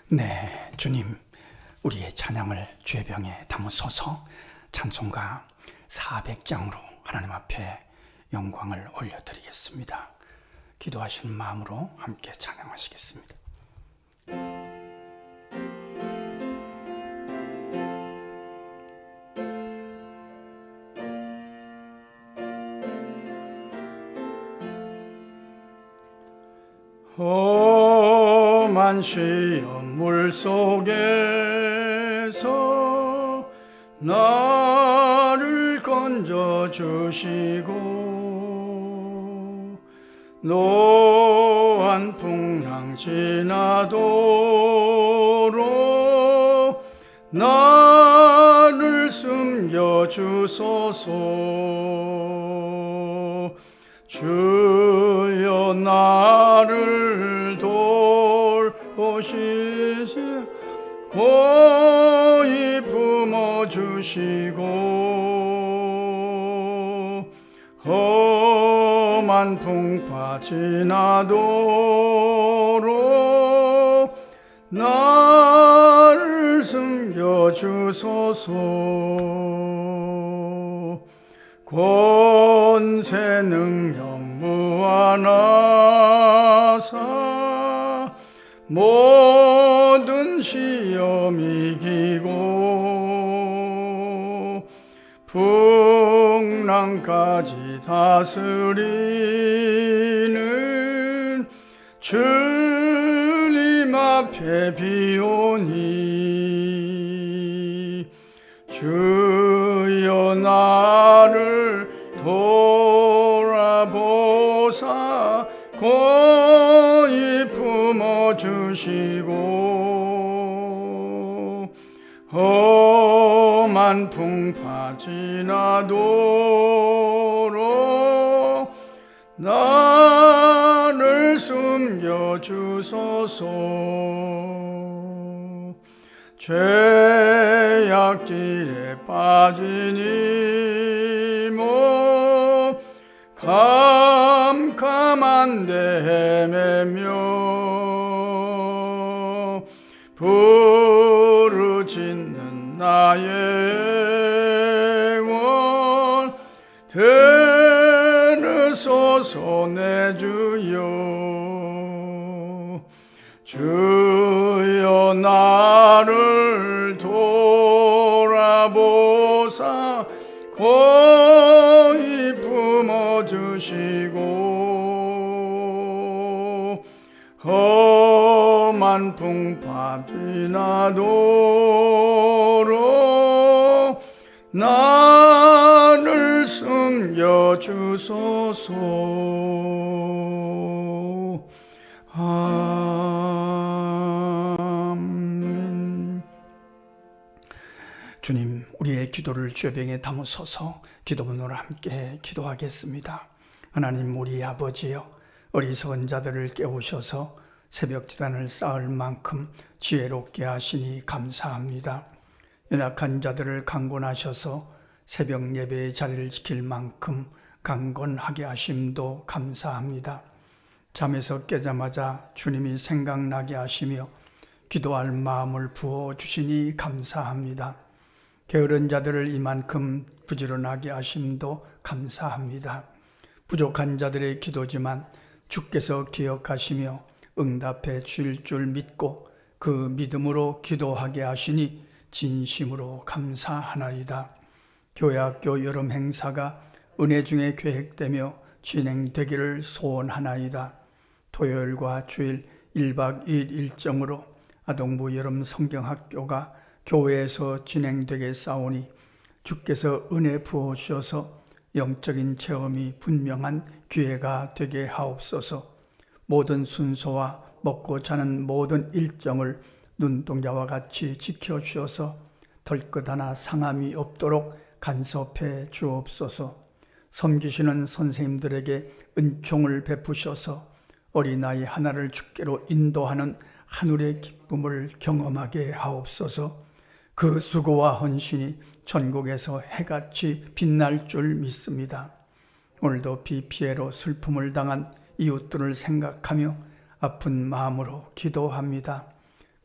네, 주님, 우리의 찬양을 죄병에 담으소서. 찬송가 400장으로 하나님 앞에 영광을 올려드리겠습니다. 기도하시는 마음으로 함께 찬양하시겠습니다. 험한 시험 물속에서 나를 건져주시고 노한 풍랑 지나도록 나를 숨겨주소서. 주여 나를 돌보시시 고이 품어주시고 험한 풍파 지나도록 나를 숨겨주소서. 권세 능력 무한하사 모든 시험 이기고 풍랑까지 다스리는 주님 앞에 비오니 주여 나를 돌아보사 고이 품어주시고 험한 풍파 지나도록 나를 숨겨주소서. 죄악길에 빠진 이몸 캄캄한 데 헤매며 부르짖는 나의 영혼 들으소서. 내 주여 주여 나를 돌아보사 고이 품어주시고 험한 풍파 지나도록 나를 숨겨주소서. 아멘. 주님, 우리의 기도를 죄병에 담으소서. 기도문으로 함께 기도하겠습니다. 하나님, 우리 아버지여, 어리석은 자들을 깨우셔서 새벽 기단을 쌓을 만큼 지혜롭게 하시니 감사합니다. 연약한 자들을 강권하셔서 새벽 예배의 자리를 지킬 만큼 강건하게 하심도 감사합니다. 잠에서 깨자마자 주님이 생각나게 하시며 기도할 마음을 부어주시니 감사합니다. 게으른 자들을 이만큼 부지런하게 하심도 감사합니다. 부족한 자들의 기도지만 주께서 기억하시며 응답해 주실 줄 믿고 그 믿음으로 기도하게 하시니 진심으로 감사하나이다. 교회학교 여름 행사가 은혜 중에 계획되며 진행되기를 소원하나이다. 토요일과 주일 1박 2일 일정으로 아동부 여름 성경학교가 교회에서 진행되겠사오니 주께서 은혜 부어주셔서 영적인 체험이 분명한 기회가 되게 하옵소서. 모든 순서와 먹고 자는 모든 일정을 눈동자와 같이 지켜주셔서 덜끝 하나 상함이 없도록 간섭해 주옵소서. 섬기시는 선생님들에게 은총을 베푸셔서 어린아이 하나를 주께로 인도하는 하늘의 기쁨을 경험하게 하옵소서. 그 수고와 헌신이 전국에서 해같이 빛날 줄 믿습니다. 오늘도 비 피해로 슬픔을 당한 이웃들을 생각하며 아픈 마음으로 기도합니다.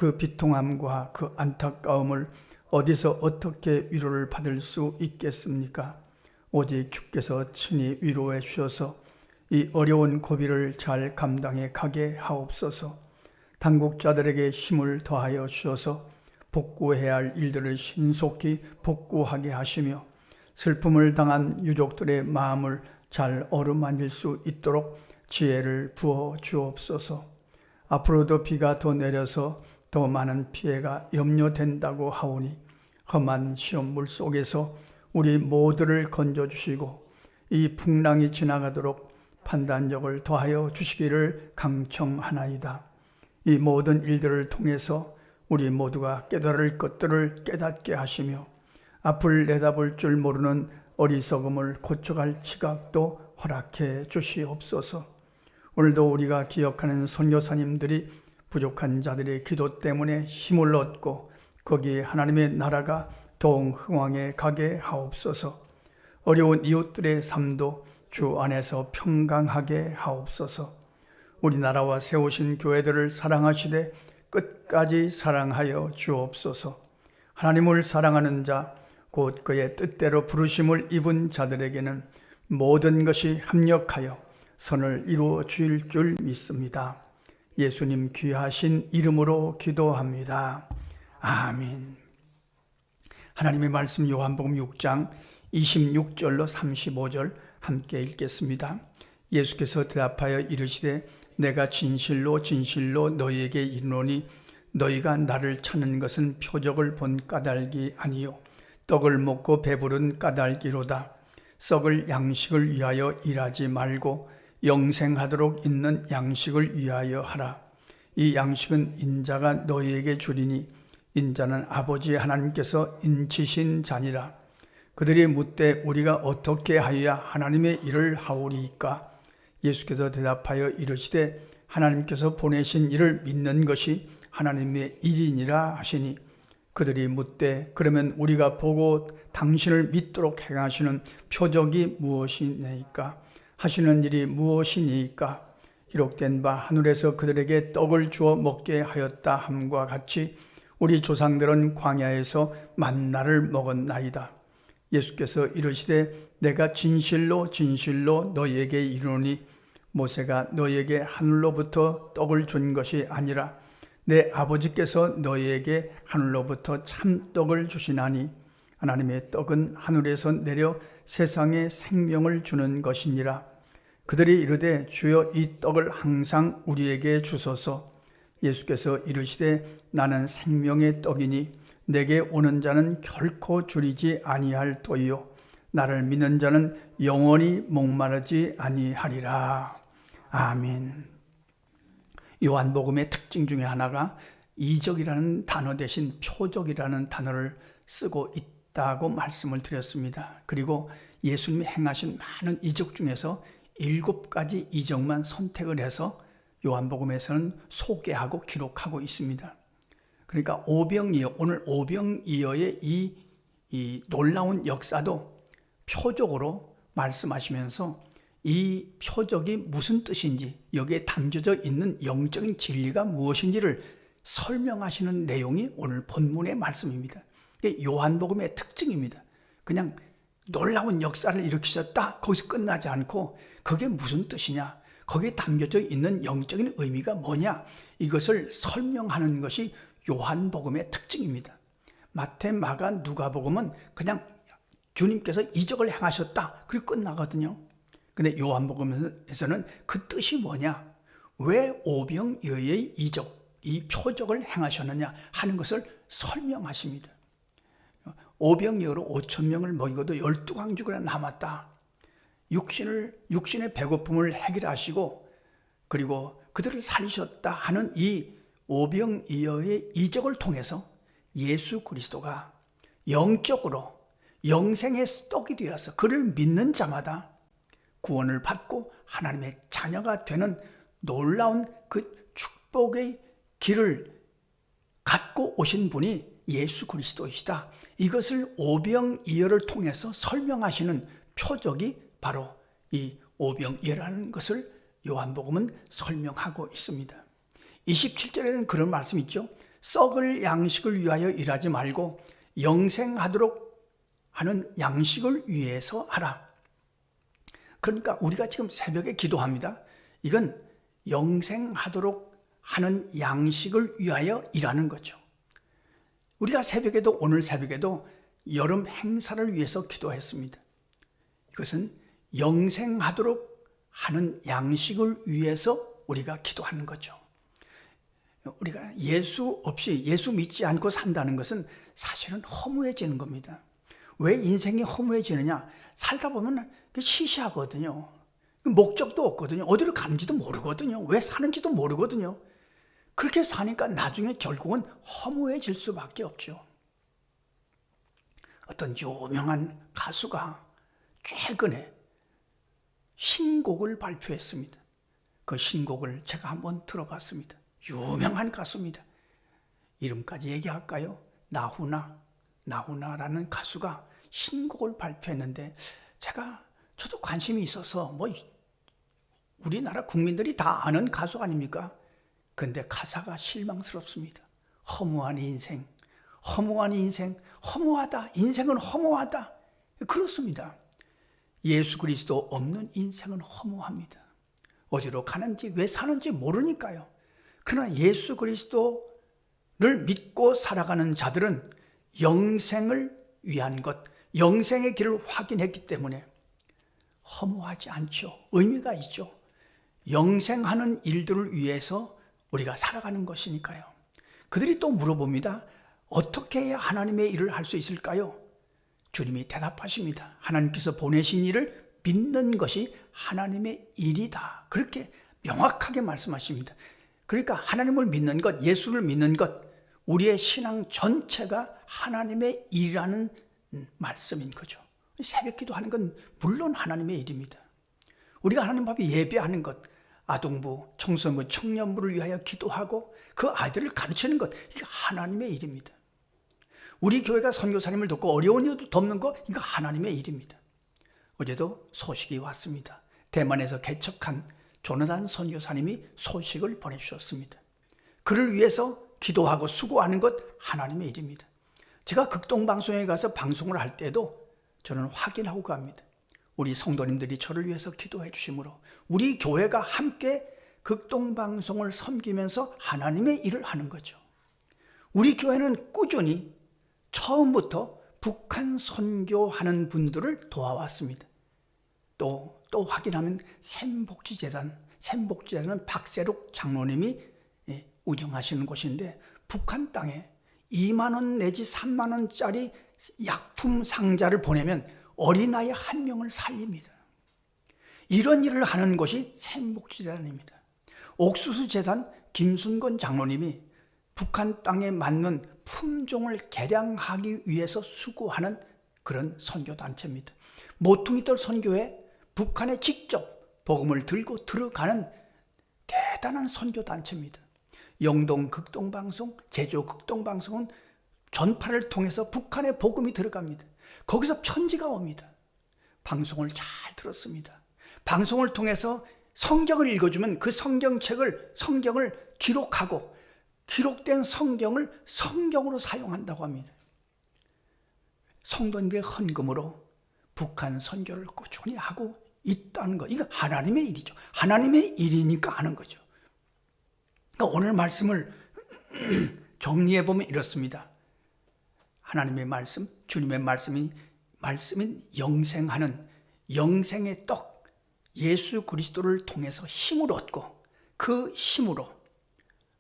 그 비통함과 그 안타까움을 어디서 어떻게 위로를 받을 수 있겠습니까? 오직 주께서 친히 위로해 주셔서 이 어려운 고비를 잘 감당해 가게 하옵소서. 당국자들에게 힘을 더하여 주셔서 복구해야 할 일들을 신속히 복구하게 하시며 슬픔을 당한 유족들의 마음을 잘 어루만질 수 있도록 지혜를 부어 주옵소서. 앞으로도 비가 더 내려서 더 많은 피해가 염려된다고 하오니 험한 시험물 속에서 우리 모두를 건져주시고 이 풍랑이 지나가도록 판단력을 더하여 주시기를 강청하나이다. 이 모든 일들을 통해서 우리 모두가 깨달을 것들을 깨닫게 하시며 앞을 내다볼 줄 모르는 어리석음을 고쳐갈 지각도 허락해 주시옵소서. 오늘도 우리가 기억하는 선교사님들이 부족한 자들의 기도 때문에 힘을 얻고 거기에 하나님의 나라가 더욱 흥왕해 가게 하옵소서. 어려운 이웃들의 삶도 주 안에서 평강하게 하옵소서. 우리나라와 세우신 교회들을 사랑하시되 끝까지 사랑하여 주옵소서. 하나님을 사랑하는 자, 곧 그의 뜻대로 부르심을 입은 자들에게는 모든 것이 합력하여 선을 이루어 주일 줄 믿습니다. 예수님 귀하신 이름으로 기도합니다. 아멘. 하나님의 말씀 요한복음 6장 26절로 35절 함께 읽겠습니다. 예수께서 대답하여 이르시되 내가 진실로 진실로 너희에게 이르노니 너희가 나를 찾는 것은 표적을 본 까닭이 아니요 떡을 먹고 배부른 까닭이로다. 썩을 양식을 위하여 일하지 말고 영생하도록 있는 양식을 위하여 하라. 이 양식은 인자가 너희에게 주리니 인자는 아버지 하나님께서 인치신 자니라. 그들이 묻되 우리가 어떻게 하여야 하나님의 일을 하오리이까? 예수께서 대답하여 이르시되 하나님께서 보내신 이를 믿는 것이 하나님의 일이니라 하시니 그들이 묻되 그러면 우리가 보고 당신을 믿도록 행하시는 표적이 무엇이니까? 하시는 일이 무엇이니까? 기록된 바 하늘에서 그들에게 떡을 주어 먹게 하였다 함과 같이 우리 조상들은 광야에서 만나를 먹었나이다. 예수께서 이르시되 내가 진실로 진실로 너희에게 이르노니 모세가 너희에게 하늘로부터 떡을 준 것이 아니라 내 아버지께서 너희에게 하늘로부터 참떡을 주시나니 하나님의 떡은 하늘에서 내려 세상에 생명을 주는 것이니라. 그들이 이르되 주여 이 떡을 항상 우리에게 주소서. 예수께서 이르시되 나는 생명의 떡이니 내게 오는 자는 결코 줄이지 아니할 터이요 나를 믿는 자는 영원히 목마르지 아니하리라. 아멘. 요한복음의 특징 중에 하나가 이적이라는 단어 대신 표적이라는 단어를 쓰고 있다고 말씀을 드렸습니다. 그리고 예수님이 행하신 많은 이적 중에서 7가지 이적만 선택을 해서 요한복음에서는 소개하고 기록하고 있습니다. 그러니까 오병이어, 오늘 오병이어의 이 놀라운 역사도 표적으로 말씀하시면서 이 표적이 무슨 뜻인지 여기에 담겨져 있는 영적인 진리가 무엇인지를 설명하시는 내용이 오늘 본문의 말씀입니다. 이게 요한복음의 특징입니다. 그냥 놀라운 역사를 일으키셨다 거기서 끝나지 않고 그게 무슨 뜻이냐, 거기에 담겨져 있는 영적인 의미가 뭐냐, 이것을 설명하는 것이 요한복음의 특징입니다. 마태, 마가, 누가복음은 그냥 주님께서 이적을 행하셨다 그리고 끝나거든요. 근데 요한복음에서는 그 뜻이 뭐냐, 왜 오병이어의 이적, 이 표적을 행하셨느냐 하는 것을 설명하십니다. 오병이어로 5,000명을 먹이고도 12광주가 남았다. 육신의 배고픔을 해결하시고 그리고 그들을 살리셨다 하는 이 오병이어의 이적을 통해서 예수 그리스도가 영적으로 영생의 떡이 되어서 그를 믿는 자마다 구원을 받고 하나님의 자녀가 되는 놀라운 그 축복의 길을 갖고 오신 분이 예수 그리스도이시다. 이것을 오병이어를 통해서 설명하시는 표적이 바로 이 오병이어라는 것을 요한복음은 설명하고 있습니다. 27절에는 그런 말씀이 있죠. 썩을 양식을 위하여 일하지 말고 영생하도록 하는 양식을 위해서 하라. 그러니까 우리가 지금 새벽에 기도합니다. 이건 영생하도록 하는 양식을 위하여 일하는 거죠. 우리가 새벽에도, 오늘 새벽에도 여름 행사를 위해서 기도했습니다. 이것은 영생하도록 하는 양식을 위해서 우리가 기도하는 거죠. 우리가 예수 없이, 예수 믿지 않고 산다는 것은 사실은 허무해지는 겁니다. 왜 인생이 허무해지느냐? 살다 보면 시시하거든요. 목적도 없거든요. 어디로 가는지도 모르거든요. 왜 사는지도 모르거든요. 그렇게 사니까 나중에 결국은 허무해질 수밖에 없죠. 어떤 유명한 가수가 최근에 신곡을 발표했습니다. 그 신곡을 제가 한번 들어봤습니다. 유명한 가수입니다. 이름까지 얘기할까요? 나훈아라는 가수가 신곡을 발표했는데 저도 관심이 있어서 우리나라 국민들이 다 아는 가수 아닙니까? 근데 가사가 실망스럽습니다. 허무한 인생, 허무하다. 인생은 허무하다. 그렇습니다. 예수 그리스도 없는 인생은 허무합니다. 어디로 가는지 왜 사는지 모르니까요. 그러나 예수 그리스도를 믿고 살아가는 자들은 영생을 위한 것, 영생의 길을 확인했기 때문에 허무하지 않죠. 의미가 있죠. 영생하는 일들을 위해서 우리가 살아가는 것이니까요. 그들이 또 물어봅니다. 어떻게 해야 하나님의 일을 할 수 있을까요? 주님이 대답하십니다. 하나님께서 보내신 일을 믿는 것이 하나님의 일이다. 그렇게 명확하게 말씀하십니다. 그러니까 하나님을 믿는 것, 예수를 믿는 것, 우리의 신앙 전체가 하나님의 일이라는 말씀인 거죠. 새벽 기도하는 건 물론 하나님의 일입니다. 우리가 하나님 앞에 예배하는 것, 아동부, 청소년부, 청년부를 위하여 기도하고 그 아이들을 가르치는 것, 이게 하나님의 일입니다. 우리 교회가 선교사님을 돕고 어려운 이도 돕는 것, 이거 하나님의 일입니다. 어제도 소식이 왔습니다. 대만에서 개척한 조나단 선교사님이 소식을 보내주셨습니다. 그를 위해서 기도하고 수고하는 것 하나님의 일입니다. 제가 극동방송에 가서 방송을 할 때도 저는 확인하고 갑니다. 우리 성도님들이 저를 위해서 기도해 주심으로 우리 교회가 함께 극동방송을 섬기면서 하나님의 일을 하는 거죠. 우리 교회는 꾸준히 처음부터 북한 선교하는 분들을 도와왔습니다. 또 확인하면 샘복지재단은 박세록 장로님이 운영하시는 곳인데 북한 땅에 2만 원 내지 3만 원짜리 약품 상자를 보내면 어린아이 1명을 살립니다. 이런 일을 하는 것이 샘복지재단입니다. 옥수수재단 김순건 장로님이 북한 땅에 맞는 품종을 개량하기 위해서 수고하는 그런 선교단체입니다. 모퉁이돌 선교회 북한에 직접 복음을 들고 들어가는 대단한 선교단체입니다. 영동 극동방송, 제주 극동방송은 전파를 통해서 북한에 복음이 들어갑니다. 거기서 편지가 옵니다. 방송을 잘 들었습니다. 방송을 통해서 성경을 읽어주면 그 성경을 기록하고 기록된 성경을 성경으로 사용한다고 합니다. 성도님의 헌금으로 북한 선교를 꾸준히 하고 있다는 거, 이거 하나님의 일이죠. 하나님의 일이니까 하는 거죠. 그러니까 오늘 말씀을 정리해보면 이렇습니다. 하나님의 말씀, 주님의 말씀인 영생하는 영생의 떡, 예수 그리스도를 통해서 힘을 얻고 그 힘으로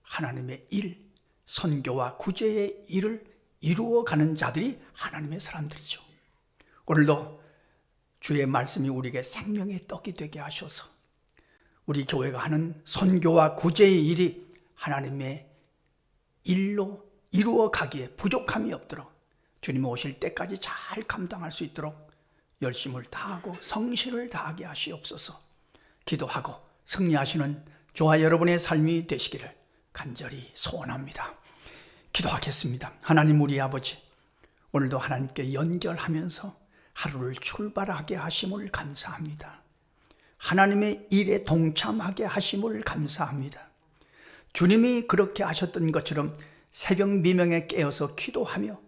하나님의 일, 선교와 구제의 일을 이루어가는 자들이 하나님의 사람들이죠. 오늘도 주의 말씀이 우리에게 생명의 떡이 되게 하셔서 우리 교회가 하는 선교와 구제의 일이 하나님의 일로 이루어가기에 부족함이 없도록 주님 오실 때까지 잘 감당할 수 있도록 열심을 다하고 성실을 다하게 하시옵소서. 기도하고 승리하시는 저와 여러분의 삶이 되시기를 간절히 소원합니다. 기도하겠습니다. 하나님 우리 아버지, 오늘도 하나님께 연결하면서 하루를 출발하게 하심을 감사합니다. 하나님의 일에 동참하게 하심을 감사합니다. 주님이 그렇게 하셨던 것처럼 새벽 미명에 깨어서 기도하며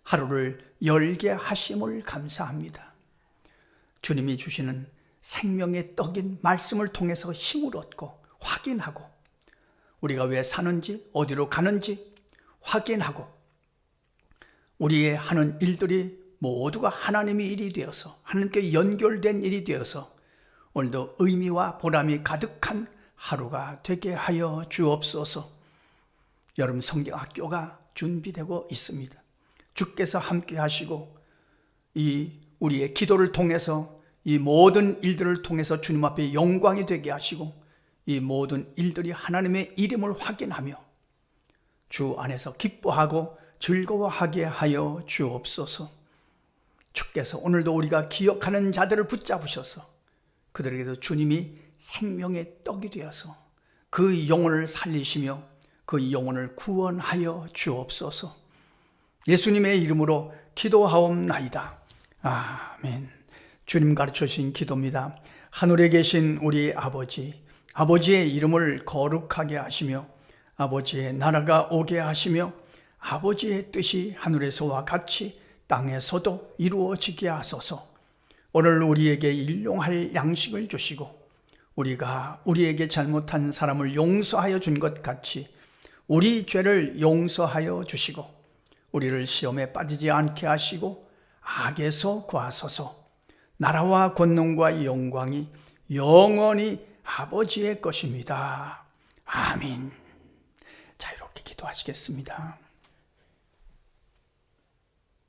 하루를 열게 하심을 감사합니다. 주님이 주시는 생명의 떡인 말씀을 통해서 힘을 얻고 확인하고 우리가 왜 사는지 어디로 가는지 확인하고 우리의 하는 일들이 모두가 하나님의 일이 되어서 하나님께 연결된 일이 되어서 오늘도 의미와 보람이 가득한 하루가 되게 하여 주옵소서. 여름 성경학교가 준비되고 있습니다. 주께서 함께 하시고 이 우리의 기도를 통해서 이 모든 일들을 통해서 주님 앞에 영광이 되게 하시고 이 모든 일들이 하나님의 이름을 확인하며 주 안에서 기뻐하고 즐거워하게 하여 주옵소서. 주께서 오늘도 우리가 기억하는 자들을 붙잡으셔서 그들에게도 주님이 생명의 떡이 되어서 그 영혼을 살리시며 그 영혼을 구원하여 주옵소서. 예수님의 이름으로 기도하옵나이다. 아멘. 주님 가르쳐 주신 기도입니다. 하늘에 계신 우리 아버지, 아버지의 이름을 거룩하게 하시며 아버지의 나라가 오게 하시며 아버지의 뜻이 하늘에서와 같이 땅에서도 이루어지게 하소서. 오늘 우리에게 일용할 양식을 주시고 우리가 우리에게 잘못한 사람을 용서하여 준 것 같이 우리 죄를 용서하여 주시고 우리를 시험에 빠지지 않게 하시고 악에서 구하소서. 나라와 권능과 영광이 영원히 아버지의 것입니다. 아멘. 자, 이렇게 기도하시겠습니다.